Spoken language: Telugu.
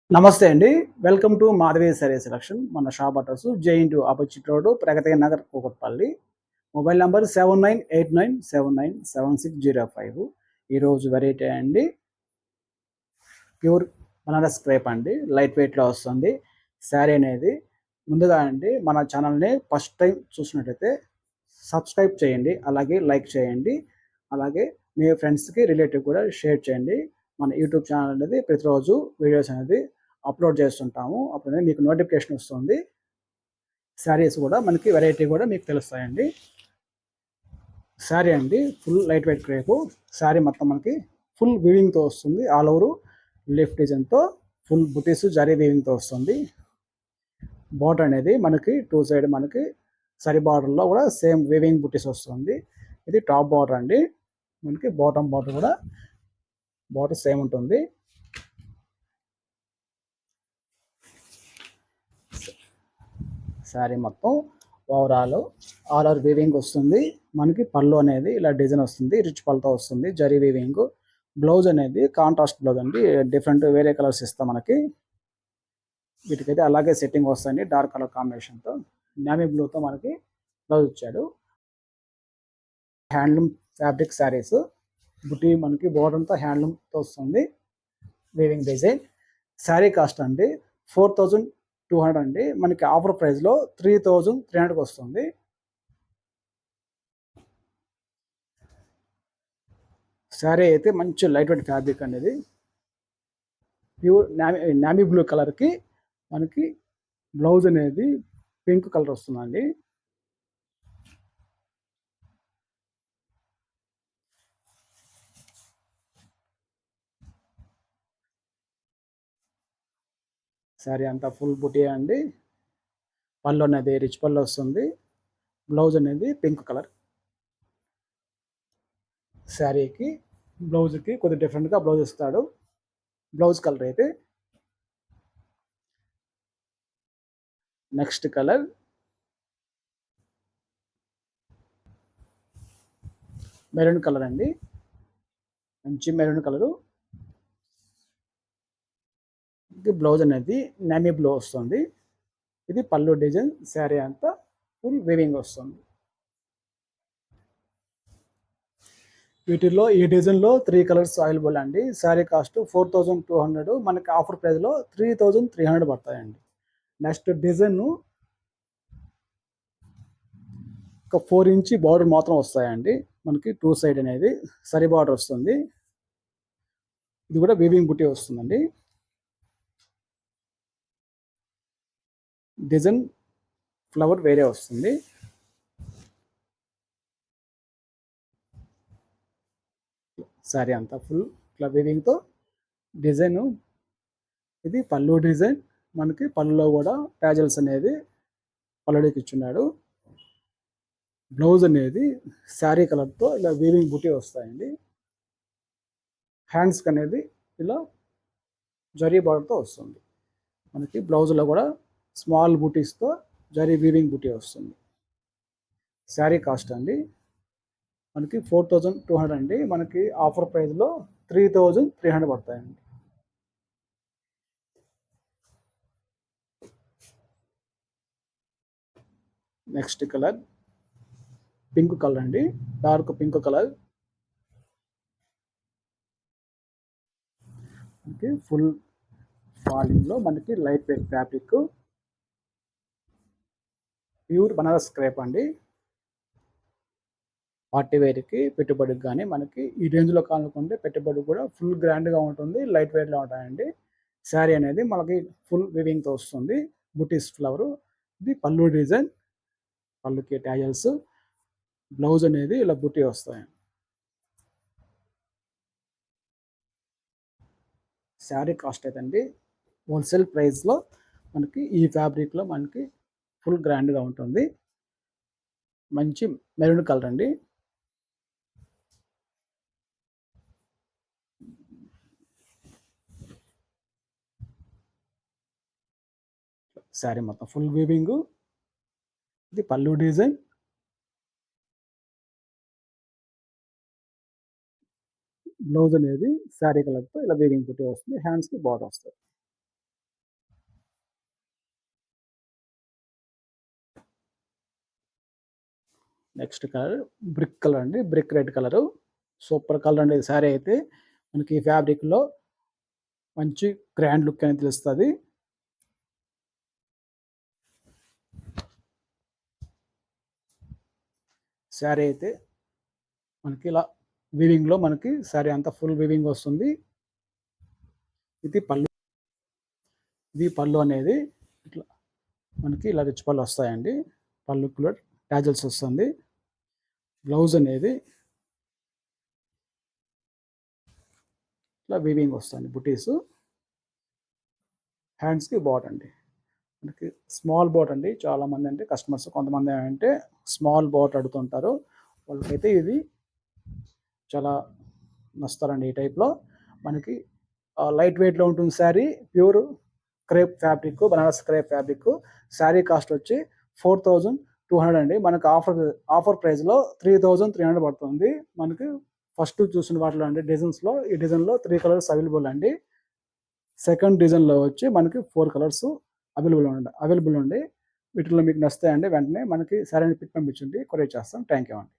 నమస్తే అండి. Welcome to Madhavi sari selection. మన shop address JNTU. Opposite road, Pragathi Nagar, Kukatpally. Mobile number 7989797605. ఈరోజు వెరైటీ అండి ప్యూర్ బనారస్ క్రేప్ అండి. లైట్ వెయిట్‌లో వస్తుంది. శారీ అనేది ముందుగా అండి మన ఛానల్‌ని ఫస్ట్ టైం చూసినట్టయితే సబ్స్క్రైబ్ చేయండి. అలాగే లైక్ చేయండి. అలాగే మీ ఫ్రెండ్స్‌కి, రిలేటివ్ కూడా షేర్ చేయండి. మన యూట్యూబ్ ఛానల్ అనేది ప్రతిరోజు వీడియోస్ అనేది అప్లోడ్ చేస్తుంటాము. అప్పుడే మీకు నోటిఫికేషన్ వస్తుంది. శారీస్ కూడా మనకి వెరైటీ కూడా మీకు తెలుస్తాయండి. శారీ అండి full light weight crepe. Sari మొత్తం మనకి ఫుల్ వీవింగ్‌తో వస్తుంది. ఆల్ ఓవర్ లీఫ్ డిజైన్‌తో ఫుల్ బుటీస్ జరీ వీవింగ్‌తో వస్తుంది. బార్డర్ అనేది మనకి టూ సైడ్ మనకి సరి బార్డర్లో కూడా సేమ్ వీవింగ్ బుటీస్ వస్తుంది. ఇది టాప్ బార్డర్ అండి. మనకి బాటమ్ బార్డర్ కూడా బార్డర్ సేమ్ ఉంటుంది. శారీ మొత్తం ఓవరాల్ ఆల్ ఓవర్ వీవింగ్ వస్తుంది. మనకి పళ్ళు అనేది ఇలా డిజైన్ వస్తుంది. రిచ్ పళ్ళతో వస్తుంది. జరీ వీవింగ్. బ్లౌజ్ అనేది కాంట్రాస్ట్ బ్లౌజ్ అండి. డిఫరెంట్ వేరే కలర్స్ ఇస్తాం మనకి. వీటికైతే అలాగే సెట్టింగ్ వస్తాయండి. డార్క్ కలర్ కాంబినేషన్తో నావీ బ్లూతో మనకి బ్లౌజ్ ఇచ్చాడు. Handloom fabric saris. బుటీ మనకి బోర్డర్ అంతా హ్యాండ్లూమ్తో వస్తుంది. Weaving design. శారీ కాస్ట్ అండి 4200 అండి. మనకి ఆఫర్ ప్రైస్లో 3300కి వస్తుంది. శారీ అయితే మంచి లైట్ వెయిట్ ఫ్యాబ్రిక్ అనేది. ప్యూర్ నావీ బ్లూ కలర్కి మనకి బ్లౌజ్ అనేది పింక్ కలర్ వస్తుందండి. శారీ అంతా ఫుల్ బుటీ అండి. పళ్ళు అనేది రిచ్ పళ్ళు వస్తుంది. బ్లౌజ్ అనేది పింక్ కలర్. శారీకి బ్లౌజ్కి కొద్దిగా డిఫరెంట్గా బ్లౌజ్ ఇస్తాడు. బ్లౌజ్ కలర్ అయితే నెక్స్ట్ కలర్ మెరూన్ కలర్ అండి. మంచి మెరూన్ కలరు. బ్లౌజ్ అనేది నావీ బ్లూ వస్తుంది. ఇది పళ్ళు డిజైన్. శారీ అంతా ఫుల్ వీవింగ్ వస్తుంది. వీటిల్లో ఈ డిజైన్లో 3 కలర్స్ అవైలబుల్ అండి. శారీ కాస్ట్ 4200. మనకి ఆఫర్ ప్రైస్లో 3300 పడతాయండి. నెక్స్ట్ డిజైన్ ఒక 4 ఇంచ్ బార్డర్ మాత్రం వస్తాయండి. మనకి టూ సైడ్ అనేది సరి బార్డర్ వస్తుంది. ఇది కూడా వీవింగ్ బుటీ వస్తుందండి. డిజైన్ ఫ్లవర్ వేరే వస్తుంది. శారీ అంతా ఫుల్ ఇట్లా వీవింగ్తో డిజైన్. ఇది పళ్ళు డిజైన్. మనకి పళ్ళులో కూడా ప్యాజల్స్ అనేది పళ్ళుడికి ఇచ్చున్నాడు. బ్లౌజ్ అనేది శారీ కలర్తో ఇలా వీవింగ్ బుటీ వస్తాయండి. హ్యాండ్స్కి అనేది ఇలా జరీ బార్డర్తో వస్తుంది. మనకి బ్లౌజ్లో కూడా స్మాల్ బుటీస్తో జరీ వీవింగ్ బుటీ వస్తుంది. శారీ కాస్ట్ అండి మనకి 4200 అండి. మనకి ఆఫర్ ప్రైస్లో 3300 పడతాయండి. నెక్స్ట్ కలర్ పింక్ కలర్ అండి. Dark pink colour. మనకి ఫుల్ ఫాలింగ్లో మనకి light weight fabric. Pure Banaras crepe అండి. పార్టీ వేర్కి పెట్టుబడికి కానీ మనకి ఈ రేంజ్లో కానుకుంటే పెట్టుబడి కూడా ఫుల్ గ్రాండ్గా ఉంటుంది. లైట్ వెయిట్లో ఉంటాయండి. శారీ అనేది మనకి ఫుల్ వీవింగ్తో వస్తుంది. బుటీస్ ఫ్లవరు. ఇది పళ్ళు డిజైన్. పళ్ళుకి టాజల్స్. బ్లౌజ్ అనేది ఇలా బుటీ వస్తాయి. శారీ కాస్ట్ అయితే అండి హోల్సేల్ ప్రైస్లో మనకి ఈ ఫ్యాబ్రిక్లో మనకి ఫుల్ గ్రాండ్గా ఉంటుంది. మంచి మెరూన్ కలర్ అండి. శారీ మొత్తం ఫుల్ వీవింగ్. ఇది పళ్ళు డిజైన్. బ్లౌజ్ అనేది శారీ కలర్తో ఇలా వీవింగ్ బుటీ వస్తుంది. హ్యాండ్స్కి బార్డర్ వస్తుంది. నెక్స్ట్ కలర్ బ్రిక్ కలర్ అండి. Brick red colour. Super colour అండి. శారీ అయితే మనకి ఈ ఫ్యాబ్రిక్‌లో మంచి గ్రాండ్ లుక్ అనేది తెలుస్తది. శారీ అయితే మనకి ఇలా వీవింగ్‌లో మనకి శారీ అంతా ఫుల్ వీవింగ్ వస్తుంది. ఇది పళ్ళు. ఇది పళ్ళు అనేది ఇట్లా మనకి ఇలా రిచ్ పళ్ళు వస్తాయండి. పళ్ళుకి కూడా టాజిల్స్ వస్తుంది. బ్లౌజ్ అనేది ఇట్లా వీవింగ్ వస్తుంది బుటీసు. హ్యాండ్స్‌కి బార్డర్ అండి. మనకి స్మాల్ బార్డర్ అండి. చాలామంది అంటే కస్టమర్స్ కొంతమంది అంటే స్మాల్ బార్డర్ అడుగుతుంటారు. వాళ్ళకైతే ఇది చాలా నచ్చుతారండి ఈ టైప్‌లో. మనకి లైట్ వెయిట్‌లో ఉంటుంది sari. Pure crepe fabric, Banaras crepe fabric. Sari cost వచ్చి 4200 అండి. మనకు ఆఫర్ ప్రైస్‌లో 3300 పడుతుంది. మనకి ఫస్ట్ చూసిన వాటిలో అండి డిజైన్స్‌లో ఈ డిజైన్‌లో 3 కలర్స్ అవైలబుల్ అండి. సెకండ్ డిజైన్‌లో వచ్చి మనకి 4 కలర్స్ అవైలబుల్ ఉంది. వీటిలో మీకు నచ్చుతాయండి వెంటనే మనకి శారీని పిక్ పంపించండి. కొరియర్ చేస్తాం. థాంక్ యూ అండి.